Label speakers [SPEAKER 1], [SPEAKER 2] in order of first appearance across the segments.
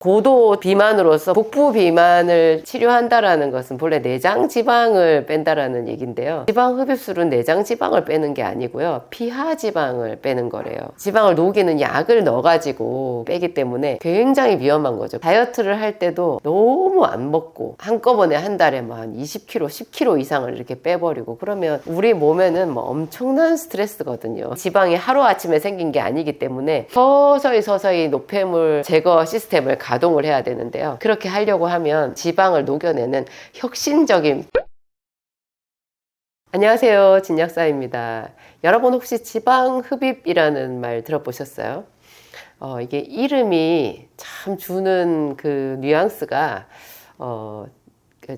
[SPEAKER 1] 고도 비만으로서 복부 비만을 치료한다라는 것은 본래 내장 지방을 뺀다라는 얘기인데요. 지방 흡입술은 내장 지방을 빼는 게 아니고요. 피하 지방을 빼는 거래요. 지방을 녹이는 약을 넣어가지고 빼기 때문에 굉장히 위험한 거죠. 다이어트를 할 때도 너무 안 먹고 한꺼번에 한 달에 뭐 한 20kg, 10kg 이상을 이렇게 빼버리고 그러면 우리 몸에는 뭐 엄청난 스트레스거든요. 지방이 하루아침에 생긴 게 아니기 때문에 서서히 노폐물 제거 시스템을 가동을 해야 되는데요. 그렇게 하려고 하면 지방을 녹여내는 혁신적인 안녕하세요, 진약사입니다. 여러분 혹시 지방 흡입이라는 말 들어보셨어요? 이게 이름이 참 주는 그 뉘앙스가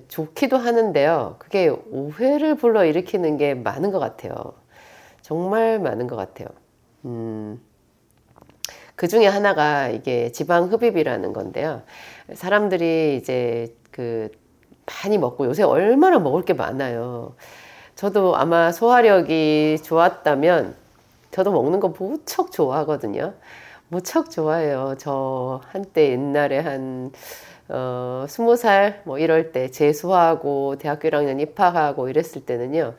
[SPEAKER 1] 좋기도 하는데요. 그게 오해를 불러일으키는 게 많은 것 같아요. 정말 많은 것 같아요. 그 중에 하나가 이게 지방 흡입이라는 건데요. 사람들이 이제 많이 먹고 요새 얼마나 먹을 게 많아요. 저도 아마 소화력이 좋았다면 저도 먹는 거 무척 좋아하거든요. 무척 좋아해요. 저 한때 옛날에 한 20살 뭐 이럴 때 재수하고 대학교 1학년 입학하고 이랬을 때는요.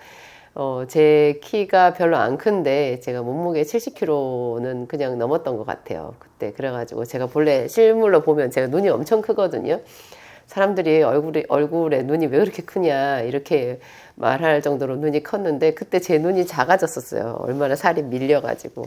[SPEAKER 1] 제 키가 별로 안 큰데 제가 몸무게 70kg는 그냥 넘었던 것 같아요. 그때 그래가지고 제가 본래 실물로 보면 제가 눈이 엄청 크거든요. 사람들이 얼굴에 눈이 왜 이렇게 크냐 이렇게 말할 정도로 눈이 컸는데 그때 제 눈이 작아졌었어요. 얼마나 살이 밀려가지고.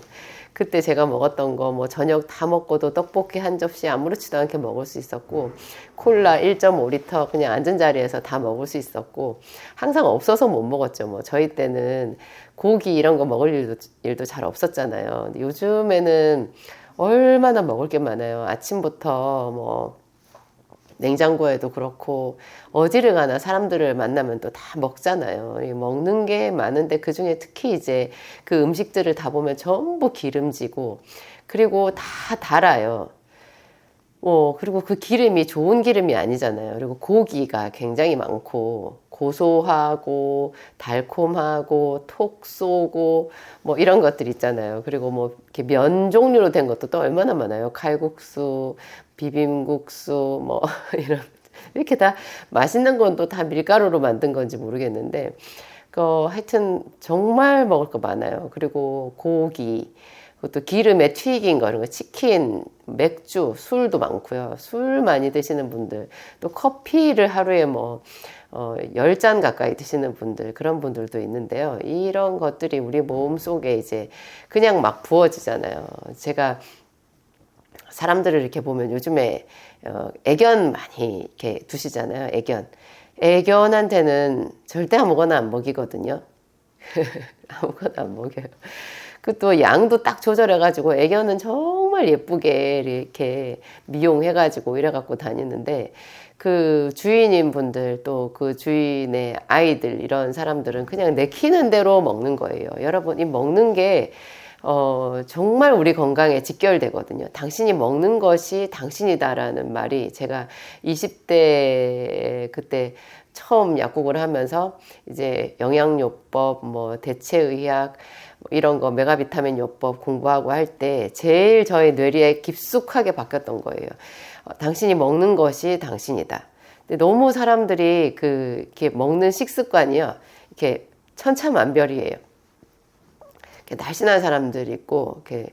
[SPEAKER 1] 그때 제가 먹었던 거 뭐 저녁 다 먹고도 떡볶이 한 접시 아무렇지도 않게 먹을 수 있었고 콜라 1.5리터 그냥 앉은 자리에서 다 먹을 수 있었고 항상 없어서 못 먹었죠. 뭐 저희 때는 고기 이런 거 먹을 일도 잘 없었잖아요. 근데 요즘에는 얼마나 먹을 게 많아요. 아침부터 뭐 냉장고에도 그렇고 어디를 가나 사람들을 만나면 또 다 먹잖아요. 먹는 게 많은데 그중에 특히 이제 그 음식들을 다 보면 전부 기름지고 그리고 다 달아요. 그리고 그 기름이 좋은 기름이 아니잖아요. 그리고 고기가 굉장히 많고 고소하고 달콤하고 톡 쏘고 뭐 이런 것들 있잖아요. 그리고 뭐 이렇게 면 종류로 된 것도 또 얼마나 많아요. 칼국수, 비빔국수 뭐 이런 이렇게 다 맛있는 건 또 다 밀가루로 만든 건지 모르겠는데 하여튼 정말 먹을 거 많아요. 그리고 고기 그것도 기름에 튀긴 거, 이런 거, 치킨, 맥주, 술도 많고요. 술 많이 드시는 분들, 또 커피를 하루에 뭐, 10잔 가까이 드시는 분들, 그런 분들도 있는데요. 이런 것들이 우리 몸 속에 이제 그냥 막 부어지잖아요. 제가 사람들을 이렇게 보면 요즘에, 애견 많이 이렇게 두시잖아요. 애견한테는 절대 아무거나 안 먹이거든요. 아무거나 안 먹여요. 또 양도 딱 조절해가지고 애견은 정말 예쁘게 이렇게 미용해가지고 이래갖고 다니는데 그 주인인 분들 또 그 주인의 아이들 이런 사람들은 그냥 내키는 대로 먹는 거예요. 여러분 이 먹는 게 정말 우리 건강에 직결되거든요. 당신이 먹는 것이 당신이다라는 말이 제가 20대 그때 처음 약국을 하면서 이제 영양요법, 뭐 대체의학 이런 거 메가비타민 요법 공부하고 할 때 제일 저의 뇌리에 깊숙하게 박혔던 거예요. 당신이 먹는 것이 당신이다. 근데 너무 사람들이 이렇게 먹는 식습관이요. 이렇게 천차만별이에요. 이렇게 날씬한 사람들이 있고, 이렇게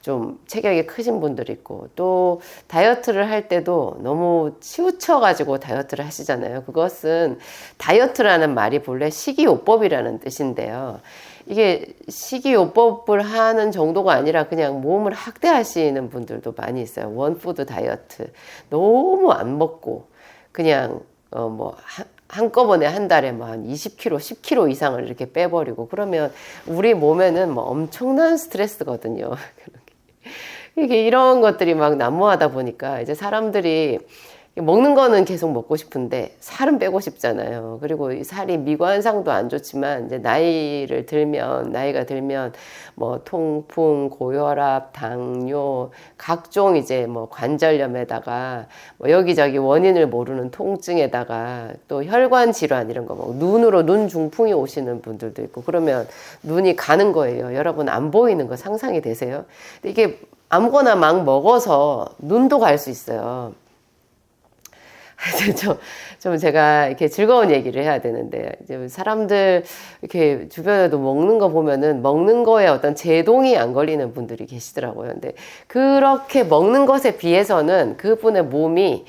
[SPEAKER 1] 좀 체격이 크신 분들이 있고, 또 다이어트를 할 때도 너무 치우쳐가지고 다이어트를 하시잖아요. 그것은 다이어트라는 말이 본래 식이요법이라는 뜻인데요. 이게 식이요법을 하는 정도가 아니라 그냥 몸을 학대하시는 분들도 많이 있어요. 원푸드 다이어트. 너무 안 먹고 그냥 한꺼번에 한 달에 뭐 한 20kg, 10kg 이상을 이렇게 빼버리고 그러면 우리 몸에는 뭐 엄청난 스트레스거든요. 이게 이런 것들이 막 난무하다 보니까 이제 사람들이 먹는 거는 계속 먹고 싶은데 살은 빼고 싶잖아요. 그리고 이 살이 미관상도 안 좋지만 이제 나이가 들면 뭐 통풍, 고혈압, 당뇨, 각종 이제 뭐 관절염에다가 뭐 여기저기 원인을 모르는 통증에다가 또 혈관 질환 이런 거 뭐 눈으로 눈 중풍이 오시는 분들도 있고 그러면 눈이 가는 거예요. 여러분 안 보이는 거 상상이 되세요? 이게 아무거나 막 먹어서 눈도 갈 수 있어요. 좀 제가 이렇게 즐거운 얘기를 해야 되는데, 이제 사람들 이렇게 주변에도 먹는 거 보면은 먹는 거에 어떤 제동이 안 걸리는 분들이 계시더라고요. 근데 그렇게 먹는 것에 비해서는 그분의 몸이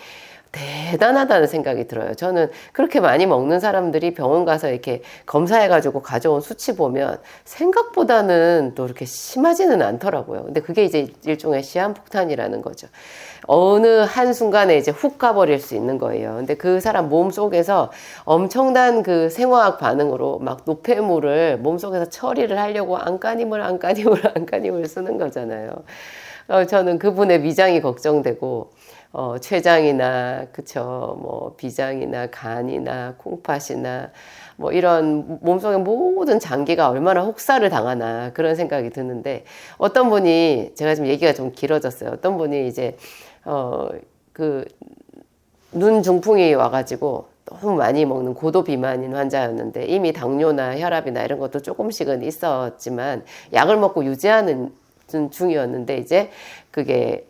[SPEAKER 1] 대단하다는 생각이 들어요. 저는 그렇게 많이 먹는 사람들이 병원 가서 이렇게 검사해가지고 가져온 수치 보면 생각보다는 또 이렇게 심하지는 않더라고요. 근데 그게 이제 일종의 시한폭탄이라는 거죠. 어느 한순간에 이제 훅 가버릴 수 있는 거예요. 근데 그 사람 몸 속에서 엄청난 그 생화학 반응으로 막 노폐물을 몸 속에서 처리를 하려고 안간힘을 쓰는 거잖아요. 저는 그분의 위장이 걱정되고, 췌장이나, 그쵸, 뭐, 비장이나, 간이나, 콩팥이나, 뭐, 이런 몸속의 모든 장기가 얼마나 혹사를 당하나, 그런 생각이 드는데, 어떤 분이, 제가 지금 얘기가 좀 길어졌어요. 어떤 분이 이제, 눈 중풍이 와가지고, 너무 많이 먹는 고도 비만인 환자였는데, 이미 당뇨나 혈압이나 이런 것도 조금씩은 있었지만, 약을 먹고 유지하는 중이었는데, 이제 그게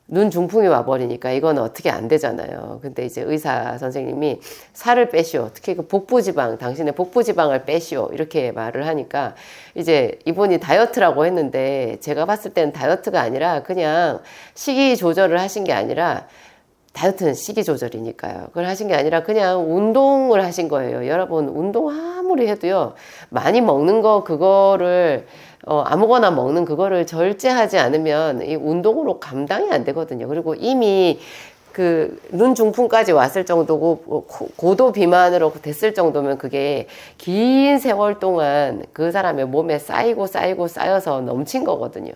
[SPEAKER 1] 눈 중풍이 와버리니까 이건 어떻게 안 되잖아요. 근데 이제 의사 선생님이 살을 빼시오. 특히 그 복부지방, 당신의 복부지방을 빼시오. 이렇게 말을 하니까 이제 이분이 다이어트라고 했는데 제가 봤을 때는 다이어트가 아니라 그냥 식이 조절을 하신 게 아니라 다이어트는 식이 조절이니까요. 그걸 하신 게 아니라 그냥 운동을 하신 거예요. 여러분, 운동 아무리 해도요, 많이 먹는 거, 그거를, 아무거나 먹는 그거를 절제하지 않으면 이 운동으로 감당이 안 되거든요. 그리고 이미 그 눈 중풍까지 왔을 정도고 고도 비만으로 됐을 정도면 그게 긴 세월 동안 그 사람의 몸에 쌓여서 넘친 거거든요.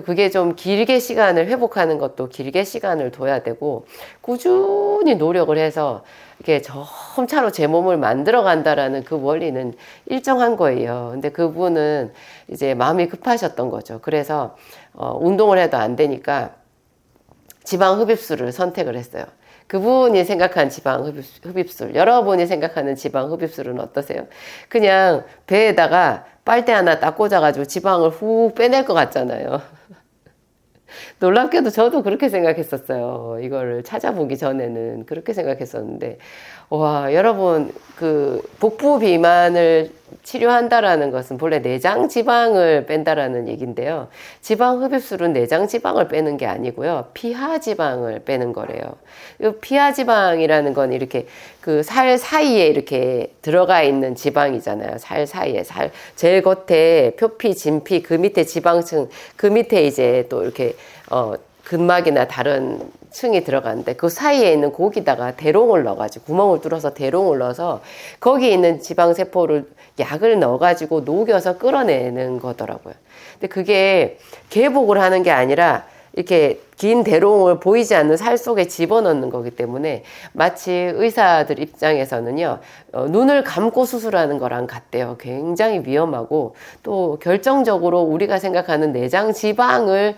[SPEAKER 1] 그게 좀 길게 시간을 회복하는 것도 길게 시간을 둬야 되고 꾸준히 노력을 해서 이렇게 점차로 제 몸을 만들어 간다라는 그 원리는 일정한 거예요. 근데 그분은 이제 마음이 급하셨던 거죠. 그래서 운동을 해도 안 되니까 지방 흡입술을 선택을 했어요. 그분이 생각한 지방 흡입술, 여러분이 생각하는 지방 흡입술은 어떠세요? 그냥 배에다가 빨대 하나 딱 꽂아가지고 지방을 훅 빼낼 것 같잖아요. 놀랍게도 저도 그렇게 생각했었어요. 이거를 찾아보기 전에는 그렇게 생각했었는데, 와, 여러분, 그 복부 비만을 치료한다라는 것은 본래 내장 지방을 뺀다라는 얘기인데요. 지방 흡입술은 내장 지방을 빼는 게 아니고요. 피하 지방을 빼는 거래요. 이 피하 지방이라는 건 이렇게 그 살 사이에 이렇게 들어가 있는 지방이잖아요. 살 사이에 제일 겉에 표피, 진피, 그 밑에 지방층, 그 밑에 이제 또 이렇게 근막이나 다른 층이 들어가는데 그 사이에 있는 고기다가 대롱을 넣어가지고 구멍을 뚫어서 대롱을 넣어서 거기에 있는 지방세포를 약을 넣어가지고 녹여서 끌어내는 거더라고요. 근데 그게 개복을 하는 게 아니라 이렇게 긴 대롱을 보이지 않는 살 속에 집어넣는 거기 때문에 마치 의사들 입장에서는요, 눈을 감고 수술하는 거랑 같대요. 굉장히 위험하고 또 결정적으로 우리가 생각하는 내장 지방을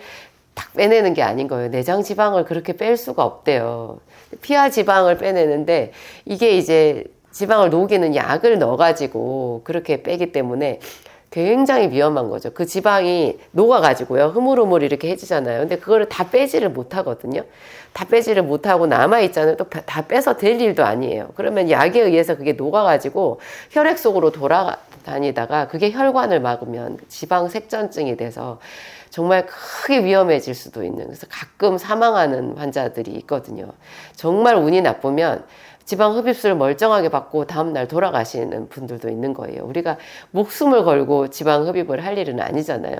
[SPEAKER 1] 딱 빼내는 게 아닌 거예요. 내장 지방을 그렇게 뺄 수가 없대요. 피하 지방을 빼내는데 이게 이제 지방을 녹이는 약을 넣어가지고 그렇게 빼기 때문에 굉장히 위험한 거죠. 그 지방이 녹아가지고요. 흐물흐물 이렇게 해지잖아요. 근데 그거를 다 빼지를 못하거든요. 다 빼지를 못하고 남아있잖아요. 또 다 빼서 될 일도 아니에요. 그러면 약에 의해서 그게 녹아가지고 혈액 속으로 돌아다니다가 그게 혈관을 막으면 지방 색전증이 돼서 정말 크게 위험해질 수도 있는, 그래서 가끔 사망하는 환자들이 있거든요. 정말 운이 나쁘면 지방 흡입술을 멀쩡하게 받고 다음날 돌아가시는 분들도 있는 거예요. 우리가 목숨을 걸고 지방 흡입을 할 일은 아니잖아요.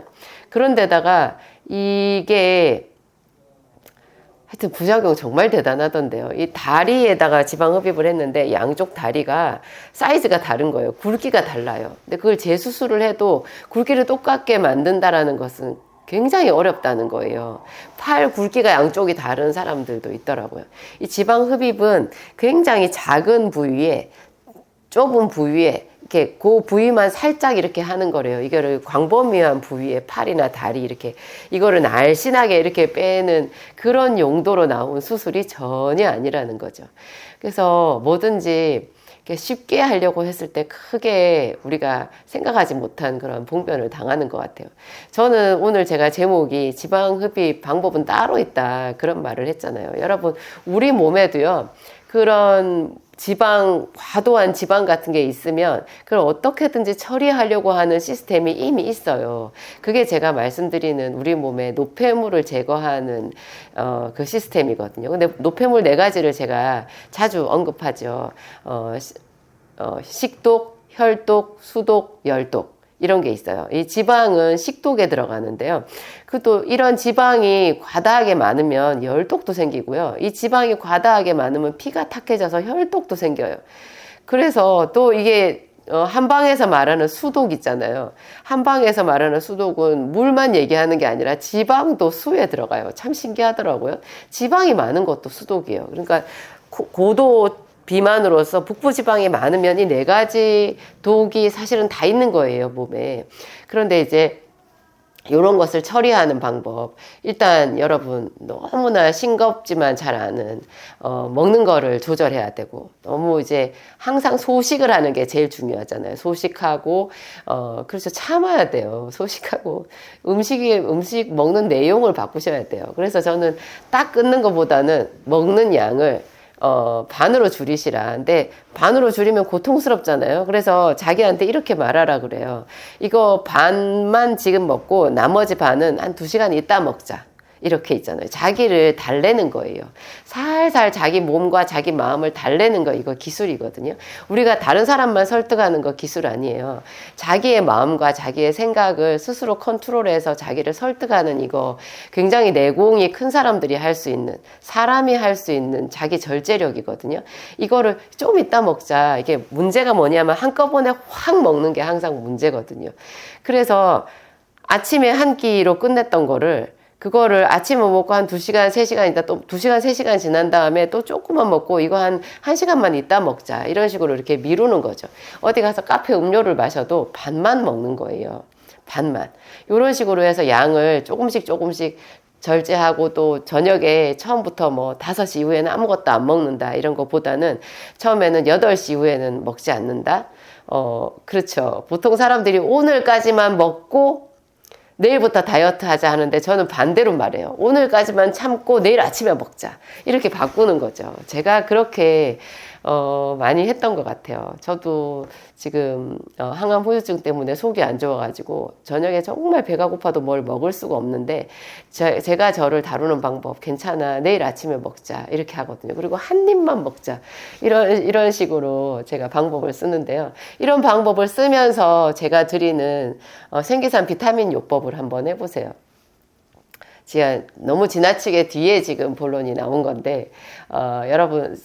[SPEAKER 1] 그런데다가 이게 하여튼 부작용 정말 대단하던데요. 이 다리에다가 지방 흡입을 했는데 양쪽 다리가 사이즈가 다른 거예요. 굵기가 달라요. 근데 그걸 재수술을 해도 굵기를 똑같게 만든다라는 것은 굉장히 어렵다는 거예요. 팔 굵기가 양쪽이 다른 사람들도 있더라고요. 이 지방 흡입은 굉장히 작은 부위에, 좁은 부위에 이렇게 그 부위만 살짝 이렇게 하는 거래요. 이거를 광범위한 부위에 팔이나 다리 이렇게 이거를 날씬하게 이렇게 빼는 그런 용도로 나온 수술이 전혀 아니라는 거죠. 그래서 뭐든지 쉽게 하려고 했을 때 크게 우리가 생각하지 못한 그런 봉변을 당하는 것 같아요. 저는 오늘 제가 제목이 지방 흡입 방법은 따로 있다 그런 말을 했잖아요. 여러분 우리 몸에도요 그런 과도한 지방 같은 게 있으면 그걸 어떻게든지 처리하려고 하는 시스템이 이미 있어요. 그게 제가 말씀드리는 우리 몸의 노폐물을 제거하는 그 시스템이거든요. 근데 노폐물 네 가지를 제가 자주 언급하죠. 식독, 혈독, 수독, 열독. 이런 게 있어요. 이 지방은 식독에 들어가는데요. 또 이런 지방이 과다하게 많으면 열독도 생기고요. 이 지방이 과다하게 많으면 피가 탁해져서 혈독도 생겨요. 그래서 또 이게 한방에서 말하는 수독 있잖아요. 한방에서 말하는 수독은 물만 얘기하는 게 아니라 지방도 수에 들어가요. 참 신기하더라고요. 지방이 많은 것도 수독이에요. 그러니까 고도 비만으로서 북부지방이 많으면 이 네 가지 독이 사실은 다 있는 거예요, 몸에. 그런데 이제 이런 것을 처리하는 방법. 일단 여러분 너무나 싱겁지만 잘 아는 먹는 거를 조절해야 되고 너무 이제 항상 소식을 하는 게 제일 중요하잖아요. 소식하고 그래서 참아야 돼요. 소식하고 음식 먹는 내용을 바꾸셔야 돼요. 그래서 저는 딱 끊는 것보다는 먹는 양을 반으로 줄이시라. 근데 반으로 줄이면 고통스럽잖아요. 그래서 자기한테 이렇게 말하라 그래요. 이거 반만 지금 먹고 나머지 반은 한 2시간 있다 먹자. 이렇게 있잖아요. 자기를 달래는 거예요. 살살 자기 몸과 자기 마음을 달래는 거, 이거 기술이거든요. 우리가 다른 사람만 설득하는 거 기술 아니에요. 자기의 마음과 자기의 생각을 스스로 컨트롤해서 자기를 설득하는 이거 굉장히 내공이 큰 사람들이 할 수 있는, 사람이 할 수 있는 자기 절제력이거든요. 이거를 좀 이따 먹자. 이게 문제가 뭐냐면 한꺼번에 확 먹는 게 항상 문제거든요. 그래서 아침에 한 끼로 끝냈던 그거를 아침에 먹고 한 2시간, 3시간 있다 또 2시간, 3시간 지난 다음에 또 조금만 먹고 이거 한 1시간만 있다 먹자. 이런 식으로 이렇게 미루는 거죠. 어디 가서 카페 음료를 마셔도 반만 먹는 거예요. 반만. 이런 식으로 해서 양을 조금씩 절제하고 또 저녁에 처음부터 뭐 5시 이후에는 아무것도 안 먹는다. 이런 것보다는 처음에는 8시 이후에는 먹지 않는다. 그렇죠. 보통 사람들이 오늘까지만 먹고 내일부터 다이어트 하자 하는데 저는 반대로 말해요. 오늘까지만 참고 내일 아침에 먹자. 이렇게 바꾸는 거죠. 제가 그렇게 많이 했던 것 같아요. 저도 지금 항암 후유증 때문에 속이 안 좋아가지고 저녁에 정말 배가 고파도 뭘 먹을 수가 없는데 제가 저를 다루는 방법 괜찮아. 내일 아침에 먹자. 이렇게 하거든요. 그리고 한 입만 먹자. 이런 식으로 제가 방법을 쓰는데요. 이런 방법을 쓰면서 제가 드리는 생기산 비타민 요법을 한번 해보세요. 제가 너무 지나치게 뒤에 지금 본론이 나온 건데 여러분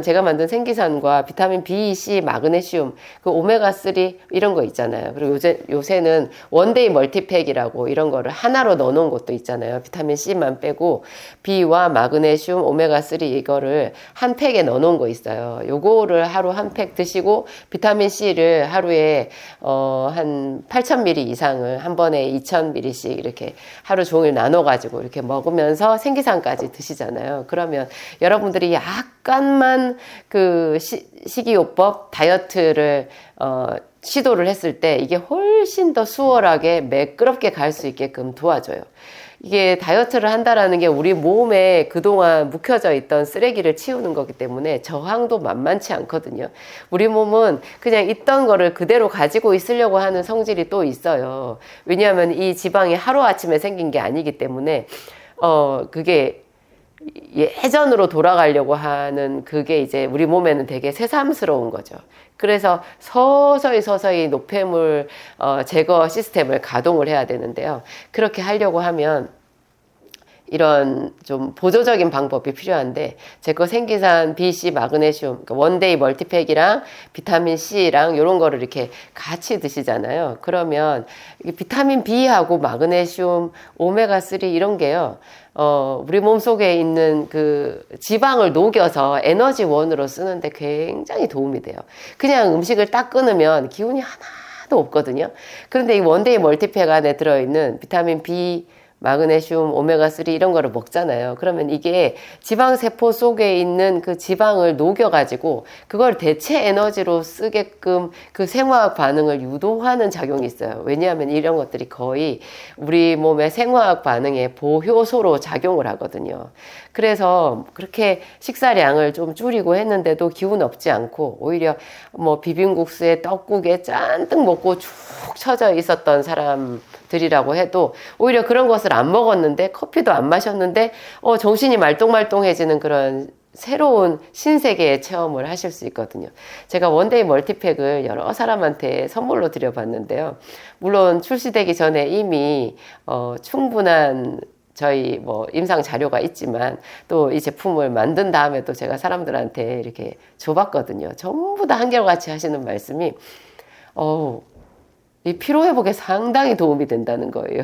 [SPEAKER 1] 제가 만든 생기산과 비타민 B, C, 마그네슘, 그 오메가3 이런 거 있잖아요. 그리고 요새는 원데이 멀티팩이라고 이런 거를 하나로 넣어놓은 것도 있잖아요. 비타민 C만 빼고 B와 마그네슘, 오메가3 이거를 한 팩에 넣어놓은 거 있어요. 요거를 하루 한 팩 드시고 비타민 C를 하루에 한 8,000ml 이상을 한 번에 2,000ml씩 이렇게 하루 종일 나눠가지고 이렇게 먹으면서 생기산까지 드시잖아요. 그러면 여러분들이 약간만 그 식이요법 다이어트를 시도를 했을 때 이게 훨씬 더 수월하게 매끄럽게 갈 수 있게끔 도와줘요. 이게 다이어트를 한다라는 게 우리 몸에 그동안 묵혀져 있던 쓰레기를 치우는 거기 때문에 저항도 만만치 않거든요. 우리 몸은 그냥 있던 거를 그대로 가지고 있으려고 하는 성질이 또 있어요. 왜냐하면 이 지방이 하루아침에 생긴 게 아니기 때문에 그게 예전으로 돌아가려고 하는 그게 이제 우리 몸에는 되게 새삼스러운 거죠. 그래서 서서히 노폐물 제거 시스템을 가동을 해야 되는데요. 그렇게 하려고 하면 이런 좀 보조적인 방법이 필요한데 제 거 생기산 B, C, 마그네슘 그러니까 원데이 멀티팩이랑 비타민 C랑 이런 거를 이렇게 같이 드시잖아요. 그러면 비타민 B하고 마그네슘, 오메가3 이런 게요. 우리 몸속에 있는 그 지방을 녹여서 에너지원으로 쓰는데 굉장히 도움이 돼요. 그냥 음식을 딱 끊으면 기운이 하나도 없거든요. 그런데 이 원데이 멀티팩 안에 들어있는 비타민 B, 마그네슘, 오메가3 이런 거를 먹잖아요. 그러면 이게 지방세포 속에 있는 그 지방을 녹여가지고 그걸 대체 에너지로 쓰게끔 그 생화학 반응을 유도하는 작용이 있어요. 왜냐하면 이런 것들이 거의 우리 몸의 생화학 반응의 보효소로 작용을 하거든요. 그래서 그렇게 식사량을 좀 줄이고 했는데도 기운 없지 않고 오히려 뭐 비빔국수에 떡국에 잔뜩 먹고 축 처져 있었던 사람들이라고 해도 오히려 그런 것을 안 먹었는데 커피도 안 마셨는데 정신이 말똥말똥해지는 그런 새로운 신세계의 체험을 하실 수 있거든요. 제가 원데이 멀티팩을 여러 사람한테 선물로 드려봤는데요. 물론 출시되기 전에 이미 충분한 저희 뭐 임상 자료가 있지만 또 이 제품을 만든 다음에 또 제가 사람들한테 이렇게 줘봤거든요. 전부 다 한결같이 하시는 말씀이 이 피로회복에 상당히 도움이 된다는 거예요.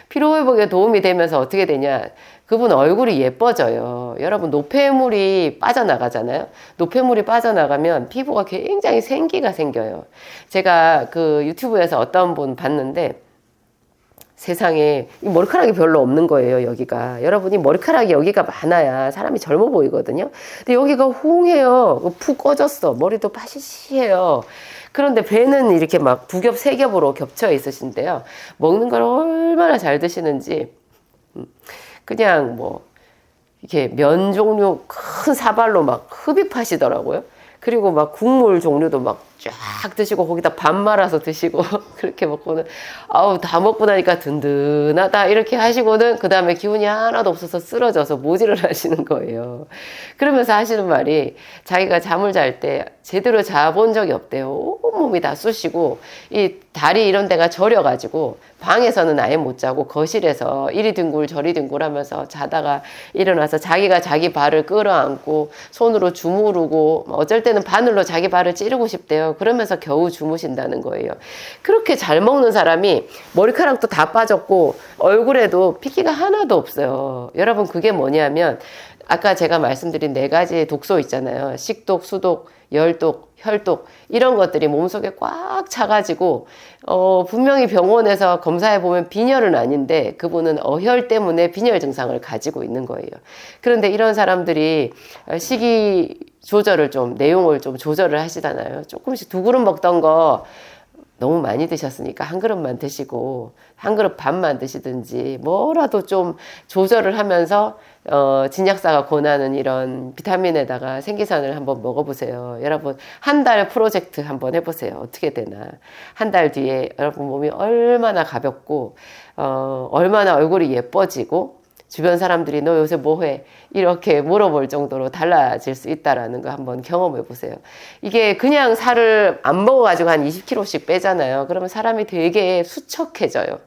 [SPEAKER 1] 피로회복에 도움이 되면서 어떻게 되냐. 그분 얼굴이 예뻐져요. 여러분, 노폐물이 빠져나가잖아요. 노폐물이 빠져나가면 피부가 굉장히 생기가 생겨요. 제가 그 유튜브에서 어떤 분 봤는데 세상에 머리카락이 별로 없는 거예요, 여기가. 여러분이 머리카락이 여기가 많아야 사람이 젊어 보이거든요. 근데 여기가 홍해요. 푹 꺼졌어. 머리도 파시시해요. 그런데 배는 이렇게 막 두 겹, 세 겹으로 겹쳐 있으신데요. 먹는 걸 얼마나 잘 드시는지, 그냥 뭐, 이렇게 면 종류 큰 사발로 막 흡입하시더라고요. 그리고 막 국물 종류도 막 쫙 드시고 거기다 밥 말아서 드시고 그렇게 먹고는 다 먹고 나니까 든든하다 이렇게 하시고는 그 다음에 기운이 하나도 없어서 쓰러져서 모질을 하시는 거예요. 그러면서 하시는 말이 자기가 잠을 잘 때 제대로 자본 적이 없대요. 온몸이 다 쑤시고 이 다리 이런 데가 저려가지고 방에서는 아예 못 자고 거실에서 이리 뒹굴 저리 뒹굴 하면서 자다가 일어나서 자기가 자기 발을 끌어안고 손으로 주무르고 어쩔 때는 바늘로 자기 발을 찌르고 싶대요. 그러면서 겨우 주무신다는 거예요. 그렇게 잘 먹는 사람이 머리카락도 다 빠졌고 얼굴에도 핏기가 하나도 없어요. 여러분, 그게 뭐냐면 아까 제가 말씀드린 4가지 독소 있잖아요. 식독, 수독, 열독, 혈독 이런 것들이 몸속에 꽉 차가지고 분명히 병원에서 검사해보면 빈혈은 아닌데 그분은 어혈 때문에 빈혈 증상을 가지고 있는 거예요. 그런데 이런 사람들이 식이 조절을 내용을 좀 조절을 하시잖아요. 조금씩 2그릇 먹던 거 너무 많이 드셨으니까 1그릇만 드시고 1그릇 반만 드시든지 뭐라도 좀 조절을 하면서 진약사가 권하는 이런 비타민에다가 생기산을 한번 먹어보세요. 여러분, 한 달 프로젝트 한번 해보세요. 어떻게 되나. 한 달 뒤에 여러분 몸이 얼마나 가볍고 얼마나 얼굴이 예뻐지고 주변 사람들이 너 요새 뭐해? 이렇게 물어볼 정도로 달라질 수 있다라는 거 한번 경험해 보세요. 이게 그냥 살을 안 먹어가지고 한 20kg씩 빼잖아요. 그러면 사람이 되게 수척해져요.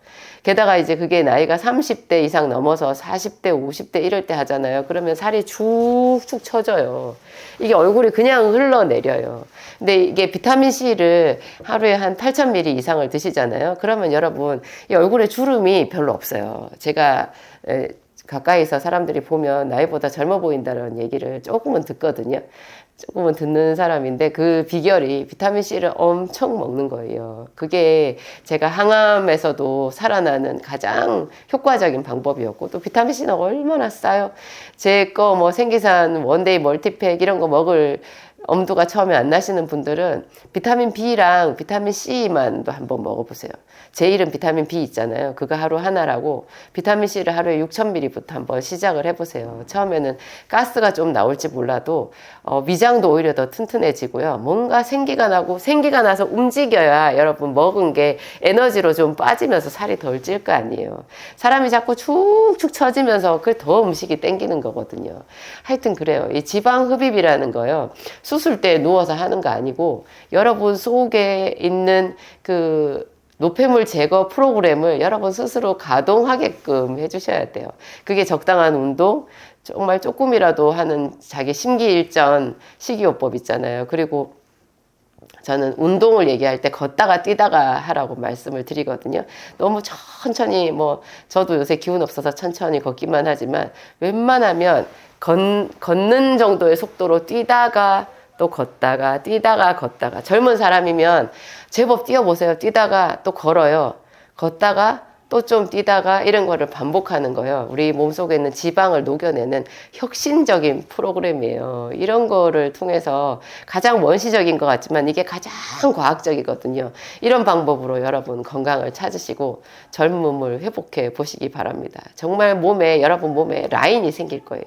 [SPEAKER 1] 게다가 이제 그게 나이가 30대 이상 넘어서 40대, 50대 이럴 때 하잖아요. 그러면 살이 축축 처져요. 이게 얼굴이 그냥 흘러내려요. 근데 이게 비타민C를 하루에 한 8,000ml 이상을 드시잖아요. 그러면 여러분, 이 얼굴에 주름이 별로 없어요. 제가 가까이서 사람들이 보면 나이보다 젊어 보인다는 얘기를 조금은 듣거든요. 조금은 듣는 사람인데 그 비결이 비타민C를 엄청 먹는 거예요. 그게 제가 항암에서도 살아나는 가장 효과적인 방법이었고 또 비타민C는 얼마나 싸요. 제 거 뭐 생기산 원데이 멀티팩 이런 거 먹을 엄두가 처음에 안 나시는 분들은 비타민 B랑 비타민 C만도 한번 먹어보세요. 제 이름 비타민 B 있잖아요. 그거 하루 하나라고 비타민 C를 하루에 6,000ml부터 한번 시작을 해보세요. 처음에는 가스가 좀 나올지 몰라도 위장도 오히려 더 튼튼해지고요. 뭔가 생기가 나고 생기가 나서 움직여야 여러분 먹은 게 에너지로 좀 빠지면서 살이 덜 찔 거 아니에요. 사람이 자꾸 축축 처지면서 그 더 음식이 땡기는 거거든요. 하여튼 그래요. 이 지방 흡입이라는 거요. 수술 때 누워서 하는 거 아니고 여러분 속에 있는 그 노폐물 제거 프로그램을 여러분 스스로 가동하게끔 해주셔야 돼요. 그게 적당한 운동, 정말 조금이라도 하는 자기 심기일전 식이요법 있잖아요. 그리고 저는 운동을 얘기할 때 걷다가 뛰다가 하라고 말씀을 드리거든요. 너무 천천히 저도 요새 기운 없어서 천천히 걷기만 하지만 웬만하면 걷는 정도의 속도로 뛰다가 또 걷다가 뛰다가 걷다가 젊은 사람이면 제법 뛰어보세요. 뛰다가 또 걸어요. 걷다가 또 좀 뛰다가 이런 거를 반복하는 거예요. 우리 몸속에 있는 지방을 녹여내는 혁신적인 프로그램이에요. 이런 거를 통해서 가장 원시적인 것 같지만 이게 가장 과학적이거든요. 이런 방법으로 여러분 건강을 찾으시고 젊음을 회복해 보시기 바랍니다. 정말 여러분 몸에 라인이 생길 거예요.